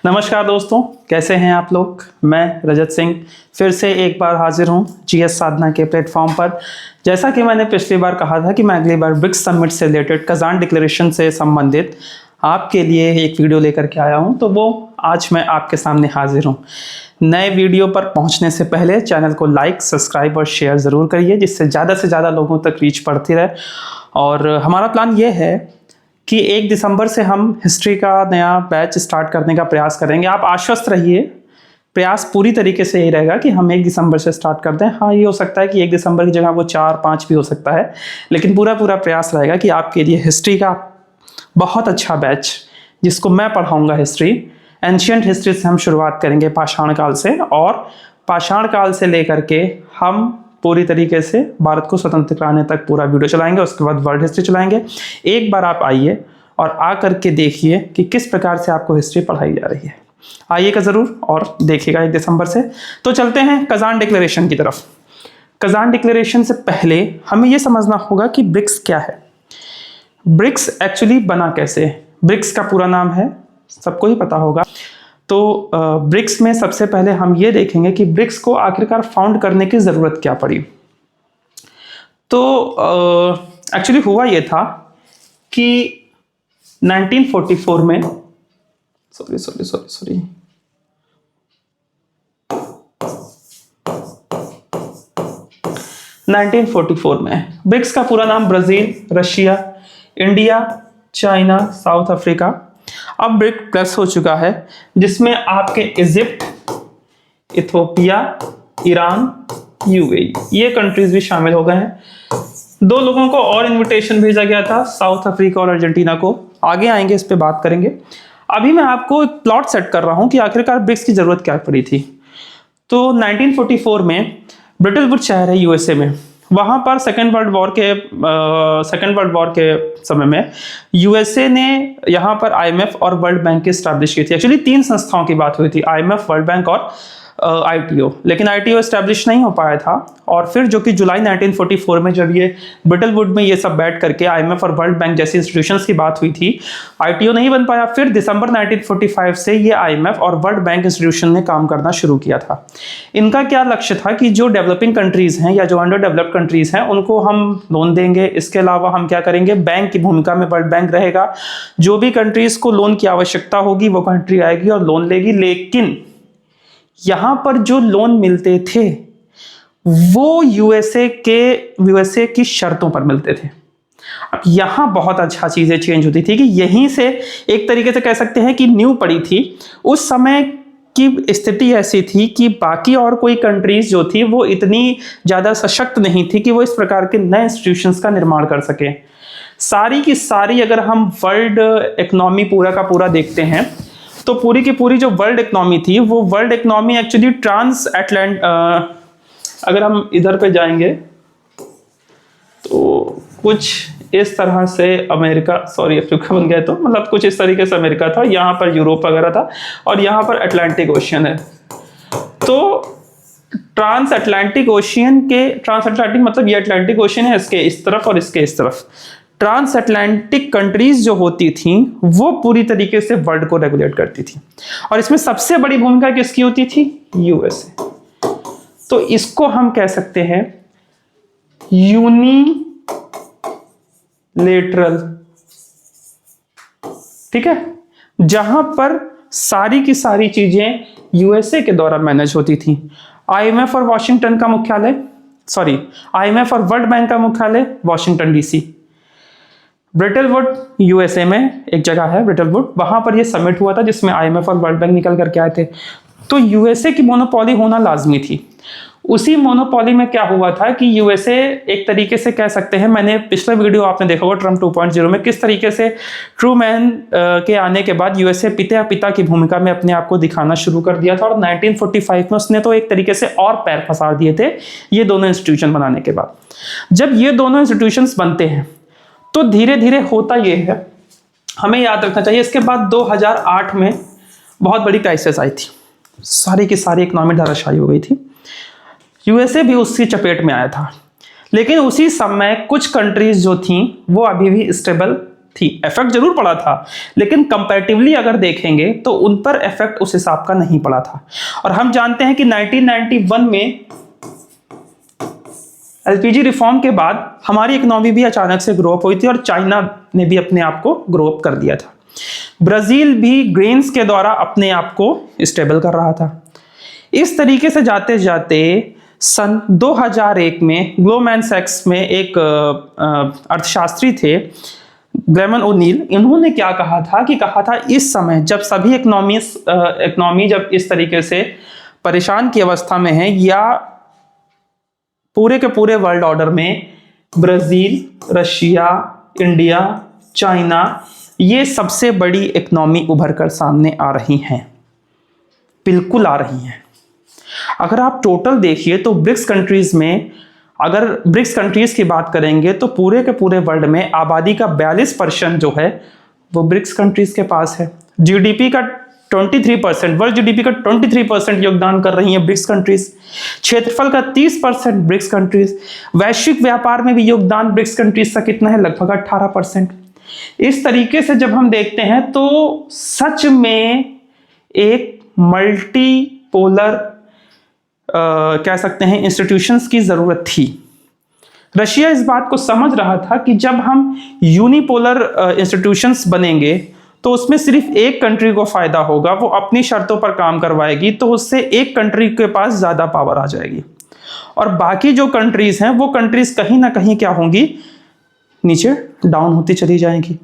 नमस्कार दोस्तों, कैसे हैं आप लोग। मैं रजत सिंह फिर से एक बार हाजिर हूं जीएस साधना के प्लेटफॉर्म पर। जैसा कि मैंने पिछली बार कहा था कि मैं अगली बार ब्रिक्स समिट से रिलेटेड कजान डिक्लेरेशन से संबंधित आपके लिए एक वीडियो लेकर के आया हूं, तो वो आज मैं आपके सामने हाजिर हूं। नए वीडियो पर पहुंचने से पहले चैनल को लाइक, सब्सक्राइब और शेयर ज़रूर करिए, जिससे ज़्यादा से ज़्यादा लोगों तक रीच बढ़ती रहे। और हमारा प्लान ये है कि 1 दिसंबर से हम हिस्ट्री का नया बैच स्टार्ट करने का प्रयास करेंगे। आप आश्वस्त रहिए, प्रयास पूरी तरीके से यही रहेगा कि हम 1 दिसंबर से स्टार्ट कर दें। हाँ, ये हो सकता है कि 1 दिसंबर की जगह वो 4-5 भी हो सकता है, लेकिन पूरा प्रयास रहेगा कि आपके लिए हिस्ट्री का बहुत अच्छा बैच, जिसको मैं पढ़ाऊँगा हिस्ट्री, एंशियंट हिस्ट्री से हम शुरुआत करेंगे पाषाण काल से, और पाषाण काल से लेकर के हम पूरी तरीके से भारत को स्वतंत्र कराने तक पूरा वीडियो चलाएंगे। उसके बाद वर्ल्ड हिस्ट्री चलाएंगे। एक बार आप आइए और आ करके देखिए कि किस प्रकार से आपको हिस्ट्री पढ़ाई जा रही है। आइएगा ज़रूर और देखिएगा 1 दिसंबर से। तो चलते हैं कजान डिक्लेरेशन की तरफ। कजान डिक्लेरेशन से पहले हमें यह समझना होगा कि ब्रिक्स क्या है। ब्रिक्स एक्चुअली बना कैसे। ब्रिक्स का पूरा नाम है, सबको ही पता होगा। तो ब्रिक्स में सबसे पहले हम ये देखेंगे कि ब्रिक्स को आखिरकार फाउंड करने की ज़रूरत क्या पड़ी। तो एक्चुअली हुआ ये था कि 1944 में 1944 में ब्रिक्स का पूरा नाम Brazil, Russia, India, China, south Africa, अब ब्रिक प्लस हो चुका है, जिसमें आपके इजिप्ट, इथोपिया, ईरान, यूएई ये कंट्रीज भी शामिल हो गए हैं। 2 लोगों को और इनविटेशन भेजा गया था, साउथ अफ्रीका और अर्जेंटीना को। आगे आएंगे, इस पे बात करेंगे। अभी मैं आपको प्लॉट सेट कर रहा हूं कि आखिरकार ब्रिक्स की जरूरत क्या पड़ी थी। तो 1944 में ब्रिटल वुड शहर है यूएसए में, वहाँ पर सेकेंड वर्ल्ड वॉर के समय में यूएसए ने यहाँ पर आईएमएफ और वर्ल्ड बैंक की स्टैब्लिश की थी। एक्चुअली 3 संस्थाओं की बात हुई थी, आईएमएफ, वर्ल्ड बैंक और आईटीओ, लेकिन आईटीओ एस्टैब्लिश नहीं हो पाया था। और फिर जो कि जुलाई 1944 में जब ये ब्रिटल वुड में ये सब बैठ करके आईएमएफ और वर्ल्ड बैंक जैसी इंस्टीट्यूशंस की बात हुई थी, आईटीओ नहीं बन पाया। फिर दिसंबर 1945 से ये आईएमएफ और वर्ल्ड बैंक इंस्टीट्यूशन ने काम करना शुरू किया था। इनका क्या लक्ष्य था कि जो डेवलपिंग कंट्रीज हैं या जो अंडर डेवलप्ड कंट्रीज हैं उनको हम लोन देंगे। इसके अलावा हम क्या करेंगे, बैंक की भूमिका में वर्ल्ड बैंक रहेगा। जो भी कंट्रीज को लोन की आवश्यकता होगी वो कंट्री आएगी और लोन लेगी, लेकिन यहां पर जो लोन मिलते थे वो यूएसए की शर्तों पर मिलते थे। अब यहां बहुत अच्छा चीजें चेंज होती थी कि यहीं से एक तरीके से कह सकते हैं कि नींव पड़ी थी। उस समय की स्थिति ऐसी थी कि बाकी और कोई कंट्रीज जो थी वो इतनी ज्यादा सशक्त नहीं थी कि वो इस प्रकार के नए इंस्टीट्यूशंस का निर्माण कर सके। सारी की सारी अगर हम वर्ल्ड इकोनॉमी पूरा का पूरा देखते हैं तो पूरी की पूरी जो वर्ल्ड इकोनॉमी थी वो वर्ल्ड इकोनॉमी एक्चुअली ट्रांस अटलांट, अगर हम इधर पे जाएंगे तो कुछ इस तरह से अफ्रीका बन गया, तो मतलब कुछ इस तरीके से अमेरिका था, यहाँ पर यूरोप वगैरह था और यहाँ पर अटलांटिक ओशियन है। तो ट्रांस अटलांटिक मतलब ये अटलांटिक ओशियन है, इसके इस तरफ और इसके इस तरफ। ट्रांस अटलांटिक कंट्रीज जो होती थी वो पूरी तरीके से वर्ल्ड को रेगुलेट करती थी, और इसमें सबसे बड़ी भूमिका किसकी होती थी, यूएसए। तो इसको हम कह सकते हैं यूनिलेटरल, ठीक है, जहां पर सारी की सारी चीजें यूएसए के द्वारा मैनेज होती थी। आईएमएफ और आईएमएफ और वर्ल्ड बैंक का मुख्यालय Washington DC. Brittle would USA में एक जगह है ब्रिटल वुड, वहां पर यह समिट हुआ था जिसमें आईएमएफ और वर्ल्ड बैंक निकल करके आए थे। तो यूएसए की मोनोपोली होना लाजमी थी। उसी मोनोपोली में क्या हुआ था कि यूएसए एक तरीके से कह सकते हैं, मैंने पिछला वीडियो आपने देखा होगा ट्रम्प 2.0 में, किस तरीके से ट्रूमैन के आने के बाद यूएसए पिता की भूमिका में अपने आप को दिखाना शुरू कर दिया था। और 1945 में उसने तो एक तरीके से और पैर फंसा दिए थे ये दोनों इंस्टीट्यूशन बनाने के बाद। जब ये दोनों इंस्टीट्यूशंस बनते हैं तो धीरे धीरे होता ये है, हमें याद रखना चाहिए, इसके बाद 2008 में बहुत बड़ी क्राइसिस आई थी, सारी की सारी इकोनॉमी धराशायी हो गई थी। यूएसए भी उसकी चपेट में आया था, लेकिन उसी समय कुछ कंट्रीज जो थी वो अभी भी स्टेबल थी। इफेक्ट जरूर पड़ा था, लेकिन कंपैरेटिवली अगर देखेंगे तो उन पर इफेक्ट उस हिसाब का नहीं पड़ा था। और हम जानते हैं कि 1991 में एलपीजी रिफॉर्म के बाद हमारी इकोनॉमी भी अचानक से ग्रो अप हुई थी और चाइना ने भी अपने आप को ग्रो अप कर दिया था। ब्राजील भी ग्रेन्स के द्वारा अपने आप को स्टेबल कर रहा था। इस तरीके से जाते जाते सन 2001 में ग्लोमैन सैक्स में एक अर्थशास्त्री थे, ग्लेमन ओनील, इन्होंने क्या कहा था इस समय जब सभी इकोनॉमी जब इस तरीके से परेशान की अवस्था में है, या पूरे के पूरे वर्ल्ड ऑर्डर में ब्राजील, रशिया, इंडिया, चाइना, ये सबसे बड़ी इकोनॉमी उभर कर सामने आ रही हैं, बिल्कुल आ रही हैं। अगर आप टोटल देखिए तो ब्रिक्स कंट्रीज में, अगर ब्रिक्स कंट्रीज की बात करेंगे तो पूरे के पूरे वर्ल्ड में आबादी का 42% जो है वो ब्रिक्स कंट्रीज के पास है। जीडीपी का 23%, वर्ल्ड जीडीपी का 23% योगदान कर रही हैं ब्रिक्स कंट्रीज। क्षेत्रफल का 30% ब्रिक्स कंट्रीज। वैश्विक व्यापार में भी योगदान ब्रिक्स कंट्रीज का कितना है? लगभग 18%। इस तरीके से जब हम देखते हैं तो सच में एक मल्टीपोलर कह सकते हैं इंस्टीट्यूशंस की जरूरत थी। रशिया इस बात को समझ रहा था कि जब हम यूनिपोलर इंस्टीट्यूशंस बनेंगे तो उसमें सिर्फ एक कंट्री को फायदा होगा, वो अपनी शर्तों पर काम करवाएगी, तो उससे एक कंट्री के पास ज्यादा पावर आ जाएगी और बाकी जो कंट्रीज हैं वो कंट्रीज कहीं ना कहीं क्या होंगी? नीचे डाउन होती चली जाएंगी।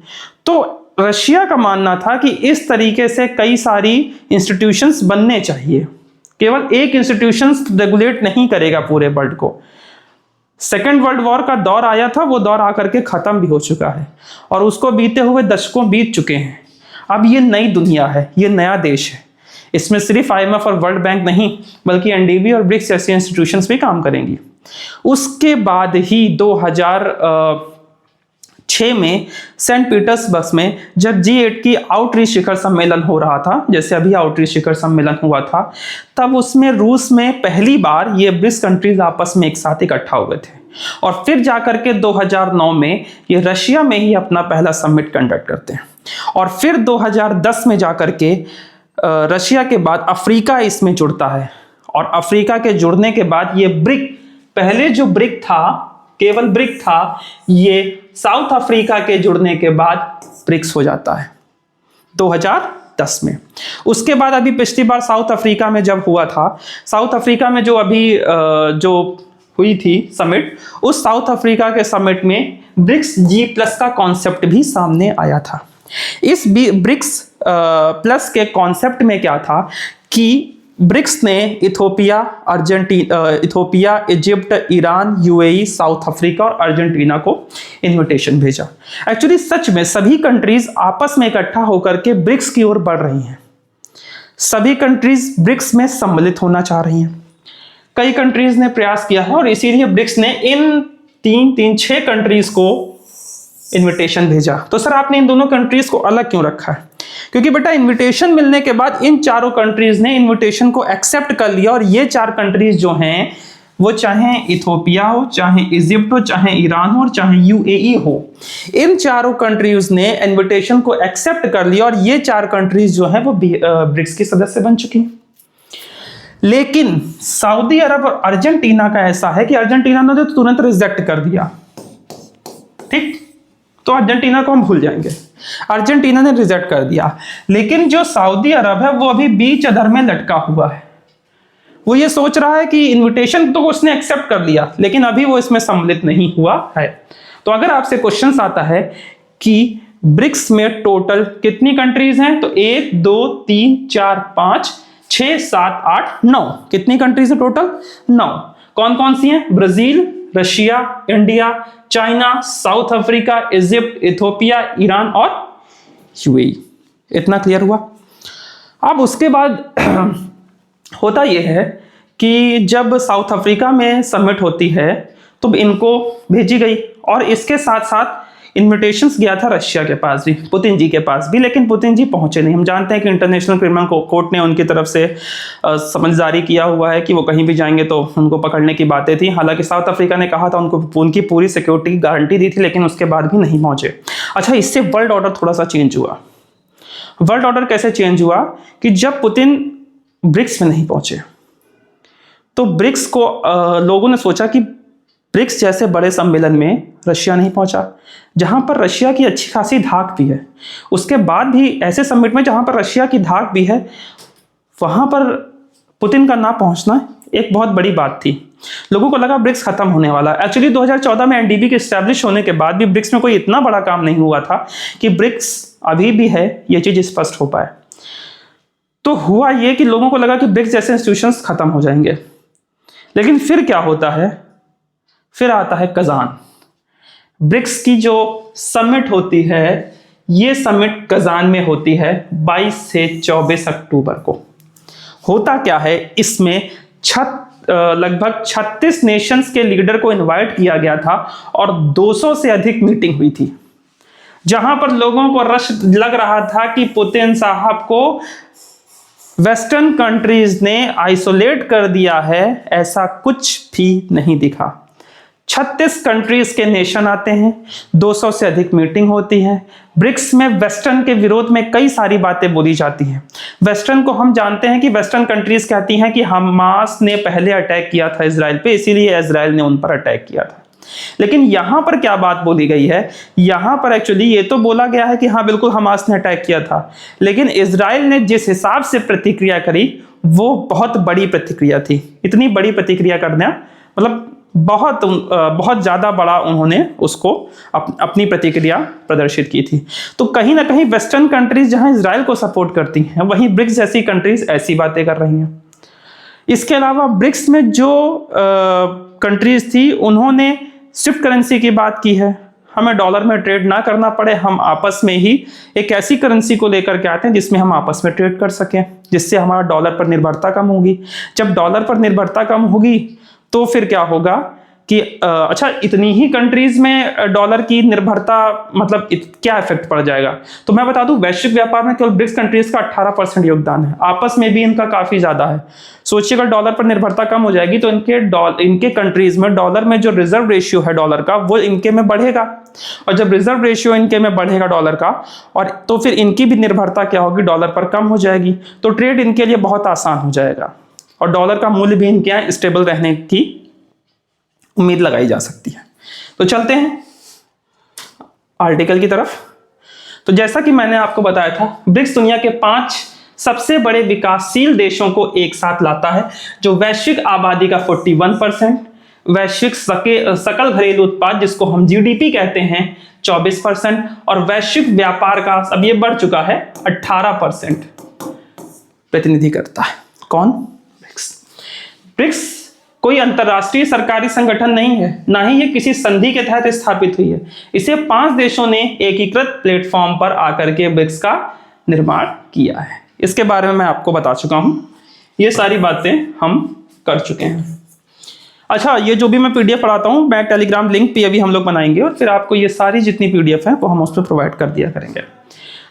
तो रशिया का मानना था कि इस तरीके से कई सारी इंस्टीट्यूशंस बनने चाहिए। केवल एक इंस्टीट्यूशंस रेगुलेट नहीं करेगा पूरे वर्ल्ड को। सेकेंड वर्ल्ड वॉर का दौर आया था, वो दौर आकर के खत्म भी हो चुका है और उसको बीते हुए दशकों बीत चुके हैं। अब ये नई दुनिया है, ये नया देश है। इसमें सिर्फ IMF और वर्ल्ड बैंक नहीं बल्कि NDB और ब्रिक्स जैसी इंस्टीट्यूशंस भी काम करेंगी। उसके बाद ही 2006 में सेंट पीटर्सबर्ग में जब G8 की आउटरीच शिखर सम्मेलन हो रहा था, जैसे अभी आउटरीच शिखर सम्मेलन हुआ था, तब उसमें रूस में पहली बार ये ब्रिक्स कंट्रीज आपस में एक साथ इकट्ठा हुए थे और फिर जाकर के 2009 में ये रशिया में ही अपना पहला समिट कंडक्ट करते हैं और फिर 2010 में जाकर के रशिया के बाद अफ्रीका इसमें जुड़ता है और अफ्रीका के जुड़ने के बाद ये ब्रिक, पहले जो ब्रिक था केवल ब्रिक था, ये साउथ अफ्रीका के जुड़ने के बाद ब्रिक्स हो जाता है 2010 में। उसके बाद अभी पिछली बार साउथ अफ्रीका में जब हुआ था, साउथ अफ्रीका में जो अभी जो हुई थी समिट, उस साउथ अफ्रीका के समिट में ब्रिक्स G+ का कॉन्सेप्ट भी सामने आया था। इस ब्रिक्स प्लस के कॉन्सेप्ट में क्या था कि ब्रिक्स ने Ethiopia, Egypt, Iran, UAE, south Africa और अर्जेंटीना को इनविटेशन भेजा। एक्चुअली सच में सभी कंट्रीज आपस में इकट्ठा होकर के ब्रिक्स की ओर बढ़ रही हैं। सभी कंट्रीज ब्रिक्स में सम्मिलित होना चाह रही हैं। कई कंट्रीज ने प्रयास किया है और इसीलिए ब्रिक्स ने इन 6 कंट्रीज को इनविटेशन भेजा। तो सर आपने इन दोनों कंट्रीज को अलग क्यों रखा है? क्योंकि बेटा इनविटेशन मिलने के बाद इन चारों कंट्रीज ने इनविटेशन को एक्सेप्ट कर लिया और ये 4 कंट्रीज जो हैं वो चाहे इथोपिया हो, चाहे इजिप्ट हो, चाहे ईरान हो और चाहे UAE हो, इन चारों कंट्रीज ने इनविटेशन को एक्सेप्ट कर लिया और ये 4 कंट्रीज जो हैं वो ब्रिक्स की सदस्य बन चुकी। लेकिन सऊदी अरब और अर्जेंटीना का ऐसा है कि अर्जेंटीना ने तो तुरंत रिजेक्ट कर दिया। ठीक, तो अर्जेंटीना को हम भूल जाएंगे, अर्जेंटीना ने रिजेक्ट कर दिया। लेकिन जो सऊदी अरब है वो अभी बीच अधर में लटका हुआ है। वो ये सोच रहा है कि इनविटेशन तो उसने एक्सेप्ट कर लिया लेकिन अभी वो इसमें सम्मिलित नहीं हुआ है। तो अगर आपसे क्वेश्चन आता है कि ब्रिक्स में टोटल कितनी कंट्रीज हैं, तो 1 2 3 4 5 6 7 8 9, कितनी कंट्रीज है टोटल? 9। कौन कौन सी हैं? Brazil, Russia, India, China, south Africa, Egypt, Ethiopia, Iran और UAE। इतना क्लियर हुआ? अब उसके बाद होता यह है कि जब साउथ अफ्रीका में समिट होती है तो इनको भेजी गई और इसके साथ साथ इन्विटेशंस गया था रशिया के पास भी, पुतिन जी के पास भी, लेकिन पुतिन जी पहुंचे नहीं। हम जानते हैं कि इंटरनेशनल क्रिमिनल कोर्ट ने उनकी तरफ से समझदारी किया हुआ है कि वो कहीं भी जाएंगे तो उनको पकड़ने की बातें थी। हालांकि साउथ अफ्रीका ने कहा था, उनको उनकी पूरी सिक्योरिटी की गारंटी दी थी, लेकिन उसके बाद भी नहीं पहुंचे। अच्छा, इससे वर्ल्ड ऑर्डर थोड़ा सा चेंज हुआ। वर्ल्ड ऑर्डर कैसे चेंज हुआ कि जब पुतिन ब्रिक्स में नहीं पहुंचे तो ब्रिक्स को लोगों ने सोचा कि ब्रिक्स जैसे बड़े सम्मेलन में रशिया नहीं पहुंचा, जहां पर रशिया की अच्छी खासी धाक भी है। उसके बाद भी ऐसे समिट में जहां पर रशिया की धाक भी है, वहां पर पुतिन का ना पहुंचना एक बहुत बड़ी बात थी। लोगों को लगा ब्रिक्स खत्म होने वाला। एक्चुअली 2014 में एनडीबी के एस्टैब्लिश होने के बाद भी ब्रिक्स में कोई इतना बड़ा काम नहीं हुआ था कि ब्रिक्स अभी भी है, ये चीज स्पष्ट हो पाए। तो हुआ ये कि लोगों को लगा कि ब्रिक्स जैसे इंस्टीट्यूशंस खत्म हो जाएंगे, लेकिन फिर क्या होता है, फिर आता है कजान। ब्रिक्स की जो समिट होती है, ये समिट कजान में होती है 22 से 24 अक्टूबर को। होता क्या है, इसमें लगभग 36 नेशंस के लीडर को इनवाइट किया गया था और 200 से अधिक मीटिंग हुई थी, जहां पर लोगों को रश लग रहा था कि पुतिन साहब को वेस्टर्न कंट्रीज ने आइसोलेट कर दिया है। ऐसा कुछ भी नहीं दिखा। 36 कंट्रीज के नेशन आते हैं, 200 से अधिक मीटिंग होती है। ब्रिक्स में वेस्टर्न के विरोध में कई सारी बातें बोली जाती हैं। वेस्टर्न को हम जानते हैं कि वेस्टर्न कंट्रीज कहती हैं कि हमास ने पहले अटैक किया था इजराइल पे, इसीलिए इजराइल ने उन पर अटैक किया था। लेकिन यहां पर क्या बात बोली गई है, यहां पर एक्चुअली ये तो बोला गया है कि हाँ बिल्कुल हमास ने अटैक किया था, लेकिन इजराइल ने जिस हिसाब से प्रतिक्रिया करी वो बहुत बड़ी प्रतिक्रिया थी। इतनी बड़ी प्रतिक्रिया करना मतलब बहुत ज्यादा बड़ा उन्होंने उसको अपनी प्रतिक्रिया प्रदर्शित की थी। तो कहीं ना कहीं वेस्टर्न कंट्रीज जहां इजराइल को सपोर्ट करती हैं, वहीं ब्रिक्स जैसी कंट्रीज ऐसी बातें कर रही हैं। इसके अलावा ब्रिक्स में जो कंट्रीज थी, उन्होंने स्विफ्ट करेंसी की बात की है। हमें डॉलर में ट्रेड ना करना पड़े, हम आपस में ही एक ऐसी करेंसी को लेकर के आते हैं जिसमें हम आपस में ट्रेड कर सकें, जिससे हमारा डॉलर पर निर्भरता कम होगी। जब डॉलर पर निर्भरता कम होगी तो फिर क्या होगा कि अच्छा, इतनी ही कंट्रीज में डॉलर की निर्भरता मतलब क्या इफेक्ट पड़ जाएगा। तो मैं बता दूं, वैश्विक व्यापार में केवल ब्रिक्स कंट्रीज का 18% योगदान है, आपस में भी इनका काफी ज्यादा है। सोचिए अगर डॉलर पर निर्भरता कम हो जाएगी तो इनके कंट्रीज में डॉलर में जो रिजर्व रेशियो है डॉलर का, वो इनके में बढ़ेगा, और जब रिजर्व रेशियो इनके में बढ़ेगा डॉलर का, और तो फिर इनकी भी निर्भरता क्या होगी, डॉलर पर कम हो जाएगी। तो ट्रेड इनके लिए बहुत आसान हो जाएगा और डॉलर का मूल्य भी इनके यहाँ स्टेबल रहने की उम्मीद लगाई जा सकती है। तो चलते हैं आर्टिकल की तरफ। तो जैसा कि मैंने आपको बताया था, ब्रिक्स दुनिया के 5 सबसे बड़े विकासशील देशों को एक साथ लाता है, जो वैश्विक आबादी का 41%, वैश्विक सकल घरेलू उत्पाद जिसको हम जीडीपी कहते हैं 24%, और वैश्विक व्यापार का अब ये बढ़ चुका है 18% प्रतिनिधि करता है। कौन? ब्रिक्स। ब्रिक्स कोई अंतरराष्ट्रीय सरकारी संगठन नहीं है, ना ही ये किसी संधि के तहत स्थापित हुई है। इसे 5 देशों ने एकीकृत प्लेटफॉर्म पर आकर के ब्रिक्स का निर्माण किया है। इसके बारे में मैं आपको बता चुका हूं, ये सारी बातें हम कर चुके हैं। अच्छा, ये जो भी मैं पीडीएफ पढ़ाता हूं, मैं टेलीग्राम लिंक पे अभी हम लोग बनाएंगे और फिर आपको ये सारी जितनी पीडीएफ है वो हम उस पर प्रोवाइड कर दिया करेंगे।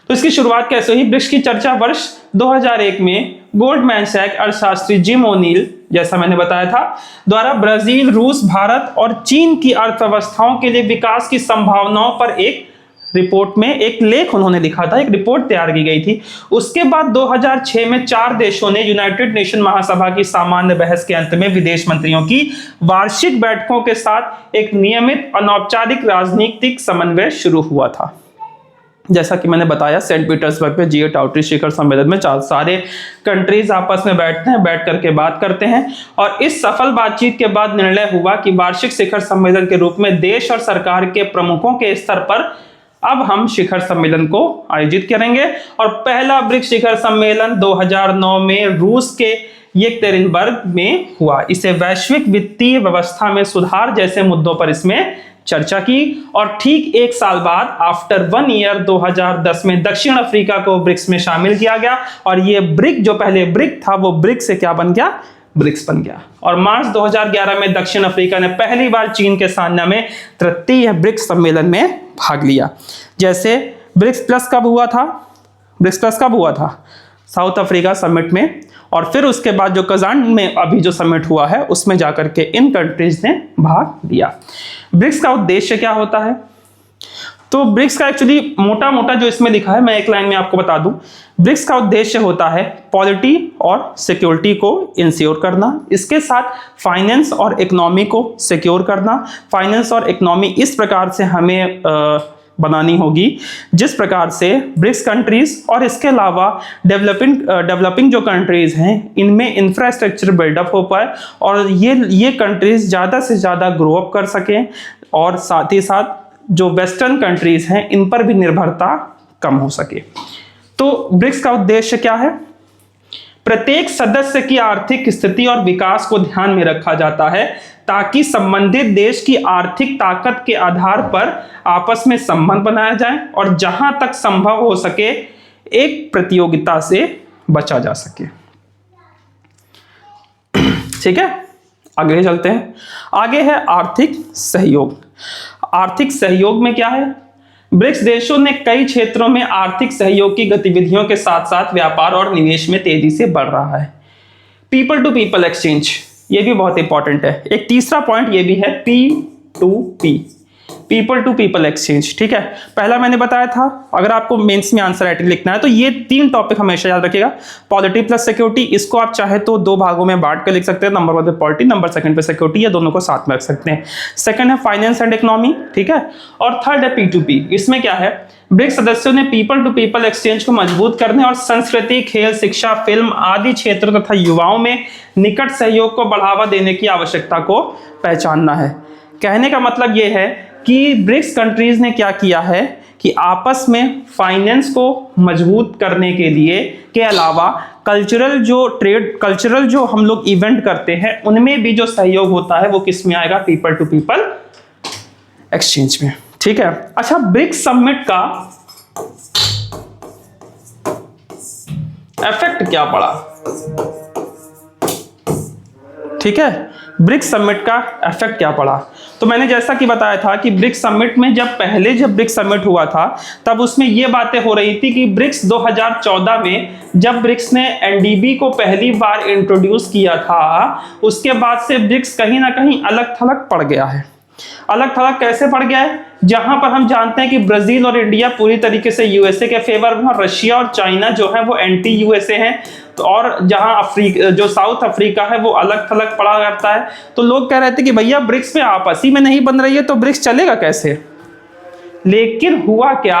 तो इसकी शुरुआत कैसे हुई? ब्रिक्स की चर्चा वर्ष 2001 में गोल्डमैन सैक अर्थशास्त्री जिम ओनील, जैसा मैंने बताया था, द्वारा ब्राजील, रूस, भारत और चीन की अर्थव्यवस्थाओं के लिए विकास की संभावनाओं पर एक रिपोर्ट में एक लेख उन्होंने लिखा था, एक रिपोर्ट तैयार की गई थी। उसके बाद 2006 में 4 देशों ने यूनाइटेड नेशन महासभा की सामान्य बहस के अंत में विदेश मंत्रियों की वार्षिक बैठकों के साथ एक नियमित अनौपचारिक राजनीतिक समन्वय शुरू हुआ था। जैसा कि मैंने बताया, सेंट पीटर्सबर्ग में G8 आउटरीच शिखर सम्मेलन में सारे कंट्रीज आपस में बैठते हैं, बैठ करके बात करते हैं, और इस सफल बातचीत के बाद निर्णय हुआ कि वार्षिक शिखर सम्मेलन के रूप में देश और सरकार के प्रमुखों के स्तर पर अब हम शिखर सम्मेलन को आयोजित करेंगे। और पहला ब्रिक्स शिखर सम्मेलन 2009 में रूस के येकतेरिनबर्ग में हुआ। इसे वैश्विक वित्तीय व्यवस्था में सुधार जैसे मुद्दों पर इसमें चर्चा की। और ठीक 1 साल बाद, आफ्टर 1 ईयर, 2010 में दक्षिण अफ्रीका को ब्रिक्स में शामिल किया गया, और ये ब्रिक जो पहले ब्रिक था वो ब्रिक से क्या बन गया? ब्रिक्स बन गया। और मार्च 2011 में दक्षिण अफ्रीका ने पहली बार चीन के सान्या में तृतीय ब्रिक्स सम्मेलन में भाग लिया। जैसे ब्रिक्स प्लस कब हुआ था? ब्रिक्स प्लस कब हुआ था? साउथ अफ्रीका समिट में, और फिर उसके बाद जो कजान में अभी जो समिट हुआ है उसमें जाकर के इन कंट्रीज ने भाग लिया। ब्रिक्स का उद्देश्य क्या होता है? तो ब्रिक्स का एक्चुअली मोटा मोटा जो इसमें लिखा है मैं एक लाइन में आपको बता दूं। ब्रिक्स का उद्देश्य होता है पॉलिटी और सिक्योरिटी को इंश्योर करना, इसके साथ फाइनेंस और इकोनॉमी को सिक्योर करना। फाइनेंस और इकोनॉमी इस प्रकार से हमें बनानी होगी जिस प्रकार से ब्रिक्स कंट्रीज और इसके अलावा डेवलपिंग जो कंट्रीज हैं इनमें इंफ्रास्ट्रक्चर बिल्डअप हो पाए और ये कंट्रीज ज़्यादा से ज़्यादा ग्रो अप कर सकें, और साथ ही साथ जो वेस्टर्न कंट्रीज हैं इन पर भी निर्भरता कम हो सके। तो ब्रिक्स का उद्देश्य क्या है? प्रत्येक सदस्य की आर्थिक स्थिति और विकास को ध्यान में रखा जाता है ताकि संबंधित देश की आर्थिक ताकत के आधार पर आपस में संबंध बनाया जाए और जहां तक संभव हो सके एक प्रतियोगिता से बचा जा सके। ठीक है, आगे चलते हैं। आगे है आर्थिक सहयोग। आर्थिक सहयोग में क्या है? ब्रिक्स देशों ने कई क्षेत्रों में आर्थिक सहयोग की गतिविधियों के साथ साथ व्यापार और निवेश में तेजी से बढ़ रहा है। पीपल टू पीपल एक्सचेंज, ये भी बहुत इंपॉर्टेंट है। एक तीसरा पॉइंट ये भी है P2P, people to people exchange. ठीक है, पहला मैंने बताया था अगर आपको मेंस में आंसर राइटिंग लिखना है तो ये 3 टॉपिक हमेशा याद रखिएगा। पॉलिटी प्लस सिक्योरिटी, इसको आप चाहे तो 2 भागों में बांट कर लिख सकते हैं, नंबर 1 पे पॉलिटी, नंबर 2 पे सिक्योरिटी, या दोनों को साथ में रख सकते हैं। सेकंड है फाइनेंस एंड इकोनॉमी, ठीक है, और थर्ड है P2P। इसमें क्या है? ब्रिक्स सदस्यों ने पीपल टू पीपल एक्सचेंज को मजबूत करने और संस्कृति, खेल, शिक्षा, फिल्म आदि क्षेत्रों तथा युवाओं में निकट सहयोग को बढ़ावा देने की आवश्यकता को पहचानना है। कहने का मतलब यह है कि ब्रिक्स कंट्रीज ने क्या किया है कि आपस में फाइनेंस को मजबूत करने के लिए के अलावा कल्चरल जो हम लोग इवेंट करते हैं उनमें भी जो सहयोग होता है वो किस में आएगा? पीपल टू पीपल एक्सचेंज में। ठीक है, अच्छा, ब्रिक्स समिट का इफेक्ट क्या पड़ा? ठीक है, ब्रिक्स समिट का इफेक्ट क्या पड़ा? तो मैंने जैसा कि बताया था कि ब्रिक्स समिट में जब ब्रिक्स समिट हुआ था तब उसमें ये बातें हो रही थी कि ब्रिक्स 2014 में जब ब्रिक्स ने एनडीबी को पहली बार इंट्रोड्यूस किया था उसके बाद से ब्रिक्स कहीं ना कहीं अलग थलग पड़ गया है। अलग थलग कैसे पड़ गया है? जहां पर हम जानते हैं कि ब्राजील और इंडिया पूरी तरीके से यूएसए के फेवर में, रशिया और चाइना जो है वो एंटी यूएसए हैं, तो और जहां जो साउथ अफ्रीका है वो अलग थलग पड़ा करता है। तो लोग कह रहे थे कि भैया ब्रिक्स में आपस ही में नहीं बन रही है तो ब्रिक्स चलेगा कैसे? लेकिन हुआ क्या,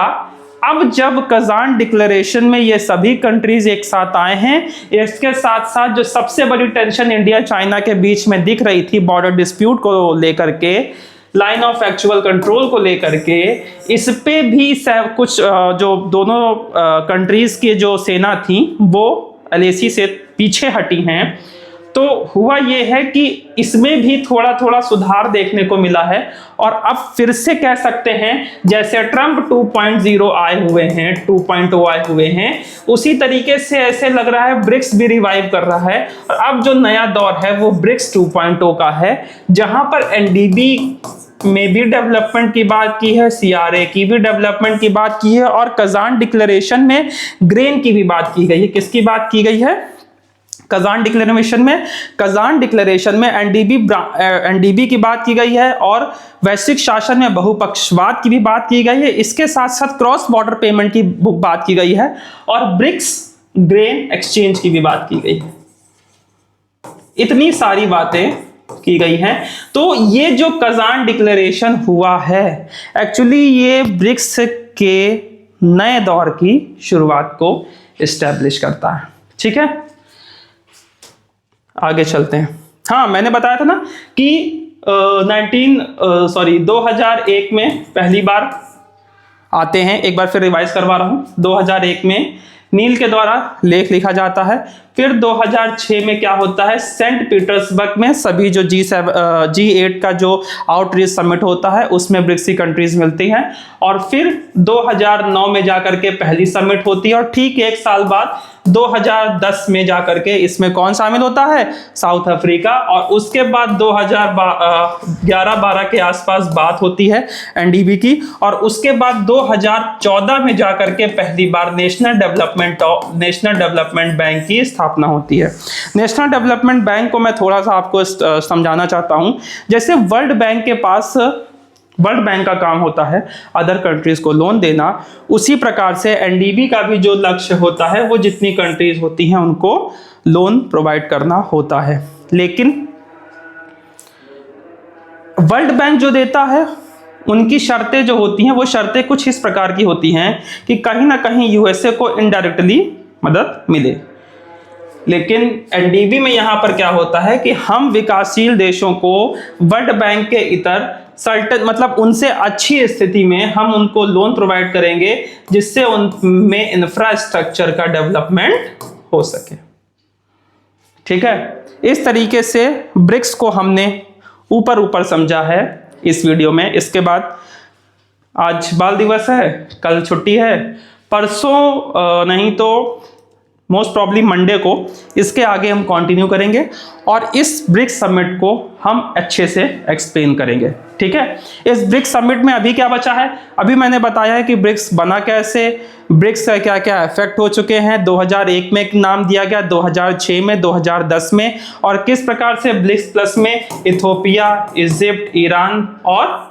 अब जब कजान डिक्लेरेशन में ये सभी कंट्रीज एक साथ आए हैं, इसके साथ साथ जो सबसे बड़ी टेंशन इंडिया चाइना के बीच में दिख रही थी बॉर्डर डिस्प्यूट को लेकर के, लाइन ऑफ एक्चुअल कंट्रोल को लेकर के, इस पे भी कुछ जो दोनों कंट्रीज की जो सेना थी वो LAC से पीछे हटी हैं। तो हुआ ये है कि इसमें भी थोड़ा थोड़ा सुधार देखने को मिला है और अब फिर से कह सकते हैं जैसे ट्रंप 2.0 आए हुए हैं, 2.0 आए हुए हैं, उसी तरीके से ऐसे लग रहा है ब्रिक्स भी रिवाइव कर रहा है। और अब जो नया दौर है वो ब्रिक्स 2.0 का है, जहां पर एनडीबी में भी डेवलपमेंट की बात की है, CRA की भी डेवलपमेंट की बात की है, और कजान डिक्लेरेशन में ग्रेन की भी बात की गई है। किसकी बात की गई है? कजान डिक्लेरेशन में एनडीबी की बात की गई है और वैश्विक शासन में बहुपक्षवाद की भी बात की गई है। इसके साथ साथ क्रॉस बॉर्डर पेमेंट की बात की गई है और ब्रिक्स ग्रेन एक्सचेंज की भी बात की गई है। इतनी सारी बातें की गई हैं। तो ये जो कजान डिक्लेरेशन हुआ है एक्चुअली ये ब्रिक्स के नए दौर की शुरुआत को एस्टैब्लिश करता है। ठीक है, आगे चलते हैं। हाँ, मैंने बताया था ना कि 2001 में पहली बार आते हैं, एक बार फिर रिवाइज करवा रहा हूं। 2001 में नील के द्वारा लेख लिखा जाता है, फिर 2006 में क्या होता है, सेंट पीटर्सबर्ग में सभी जो G8 का जो आउटरीच समिट होता है उसमें ब्रिक्स की कंट्रीज मिलती हैं। और फिर 2009 में जाकर के पहली समिट होती है, और ठीक एक साल बाद 2010 में जाकर के इसमें कौन शामिल होता है, साउथ अफ्रीका। और उसके बाद 2011-12 के आसपास बात होती है एनडीबी की, और उसके बाद 2014 में जाकर के पहली बार नेशनल डेवलपमेंट बैंक की स्थापना होती है। नेशनल डेवलपमेंट बैंक को मैं थोड़ा सा आपको समझाना चाहता हूं। जैसे वर्ल्ड बैंक के पास, वर्ल्ड बैंक का काम होता है अदर कंट्रीज को लोन देना, उसी प्रकार से एनडीबी का भी जो लक्ष्य होता है वो जितनी कंट्रीज होती हैं उनको लोन प्रोवाइड करना होता है। लेकिन वर्ल्ड बैंक जो देता है उनकी शर्तें जो होती हैं वो शर्तें कुछ इस प्रकार की होती हैं कि कहीं ना कहीं यूएसए को इनडायरेक्टली मदद मिले। लेकिन एनडीबी में यहां पर क्या होता है कि हम विकासशील देशों को वर्ल्ड बैंक के इतर सर्टेन मतलब उनसे अच्छी स्थिति में हम उनको लोन प्रोवाइड करेंगे जिससे उनमें इंफ्रास्ट्रक्चर का डेवलपमेंट हो सके। ठीक है, इस तरीके से ब्रिक्स को हमने ऊपर समझा है इस वीडियो में। इसके बाद आज बाल दिवस है, कल छुट्टी है, परसों नहीं तो मोस्ट प्रॉब्ली मंडे को इसके आगे हम कंटिन्यू करेंगे और इस ब्रिक्स समिट को हम अच्छे से एक्सप्लेन करेंगे। ठीक है, इस ब्रिक्स समिट में अभी क्या बचा है, अभी मैंने बताया है कि ब्रिक्स बना कैसे, ब्रिक्स का क्या क्या इफेक्ट हो चुके हैं। 2001 में एक नाम दिया गया, 2006 में, 2010 में, और किस प्रकार से ब्रिक्स प्लस में इथियोपिया, इजिप्ट, ईरान और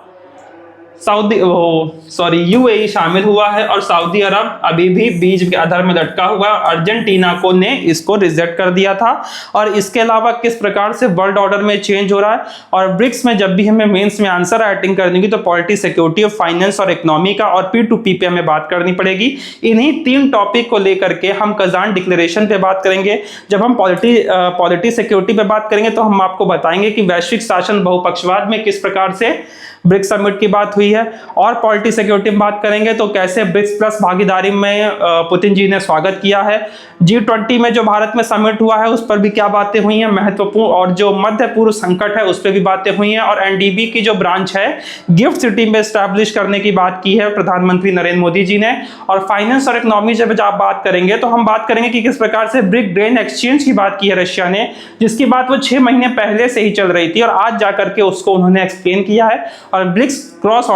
यूएई शामिल हुआ है, और सऊदी अरब अभी भी बीच के आधार में लटका हुआ। अर्जेंटीना को ने इसको रिजेक्ट कर दिया था। और इसके अलावा किस प्रकार से वर्ल्ड ऑर्डर में चेंज हो रहा है। और ब्रिक्स में जब भी हमें मेंस में आंसर राइटिंग करनी है तो पॉलिटी, सिक्योरिटी और फाइनेंस और इकोनॉमी का और P2P पे हमें बात करनी पड़ेगी। इन्हीं 3 टॉपिक को लेकर के हम कजान डिक्लेरेशन पे बात करेंगे। जब हम पॉलिटी सिक्योरिटी पे बात करेंगे तो हम आपको बताएंगे कि वैश्विक शासन बहुपक्षवाद में किस प्रकार से ब्रिक्स समिट की बात हुई है, और पॉलिटी सिक्योरिटी में बात करेंगे तो कैसे ब्रिक्स प्लस भागीदारी में पुतिन जी ने स्वागत किया है। G20 में जो भारत में समिट हुआ है उस पर भी क्या बातें हुई हैं महत्वपूर्ण, और जो मध्य पूर्व संकट है उस पर भी बातें हुई हैं। और एनडीबी की जो ब्रांच है गिफ्ट सिटी में एस्टैब्लिश करने की बात की है प्रधानमंत्री नरेंद्र मोदी जी ने। और फाइनेंस और इकोनॉमी जब आप बात करेंगे तो हम बात करेंगे कि किस प्रकार से ब्रिक ग्रेन एक्सचेंज की बात की है रशिया ने, जिसकी बात वो 6 महीने पहले से ही चल रही थी और आज जाकर के उसको उन्होंने एक्सप्लेन किया है। और BRICS cross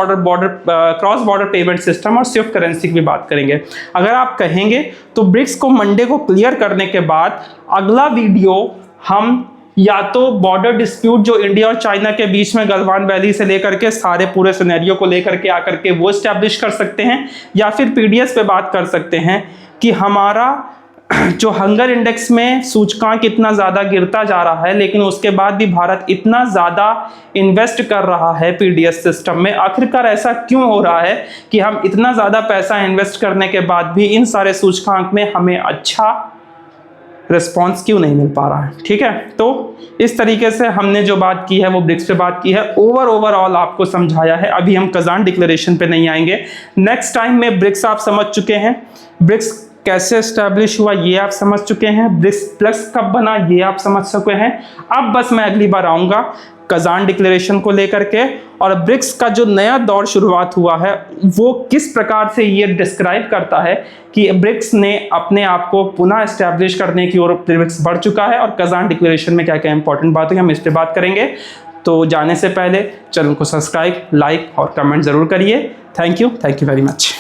border payment system और स्विफ्ट करेंसी की भी बात करेंगे। अगर आप कहेंगे तो ब्रिक्स को मंडे को क्लियर करने के बाद अगला वीडियो हम या तो बॉर्डर डिस्प्यूट जो इंडिया और चाइना के बीच में गलवान वैली से लेकर के सारे पूरे सिनेरियो को लेकर के आकर के वो एस्टैब्लिश कर सकते हैं, या फिर पीडीएस पे बात कर सकते हैं कि हमारा जो हंगर इंडेक्स में सूचकांक इतना ज्यादा गिरता जा रहा है लेकिन उसके बाद भी भारत इतना ज्यादा इन्वेस्ट कर रहा है पीडीएस सिस्टम में, आखिरकार ऐसा क्यों हो रहा है कि हम इतना ज्यादा पैसा इन्वेस्ट करने के बाद भी इन सारे सूचकांक में हमें अच्छा रिस्पॉन्स क्यों नहीं मिल पा रहा है। ठीक है, तो इस तरीके से हमने जो बात की है वो ब्रिक्स पे बात की है, ओवरऑल आपको समझाया है। अभी हम कजान डिक्लेरेशन पे नहीं आएंगे, नेक्स्ट टाइम में ब्रिक्स आप समझ चुके हैं, ब्रिक्स कैसे एस्टैब्लिश हुआ ये आप समझ चुके हैं, ब्रिक्स प्लस कब बना ये आप समझ चुके हैं। अब बस मैं अगली बार आऊंगा कजान डिक्लेरेशन को लेकर के, और ब्रिक्स का जो नया दौर शुरुआत हुआ है वो किस प्रकार से ये डिस्क्राइब करता है कि ब्रिक्स ने अपने आप को पुनः एस्टैब्लिश करने की ओर ब्रिक्स बढ़ चुका है, और कजान डिक्लेरेशन में क्या क्या इंपॉर्टेंट बात है हम इस पर बात करेंगे। तो जाने से पहले चैनल को सब्सक्राइब, लाइक और कमेंट जरूर करिए। Thank you very much.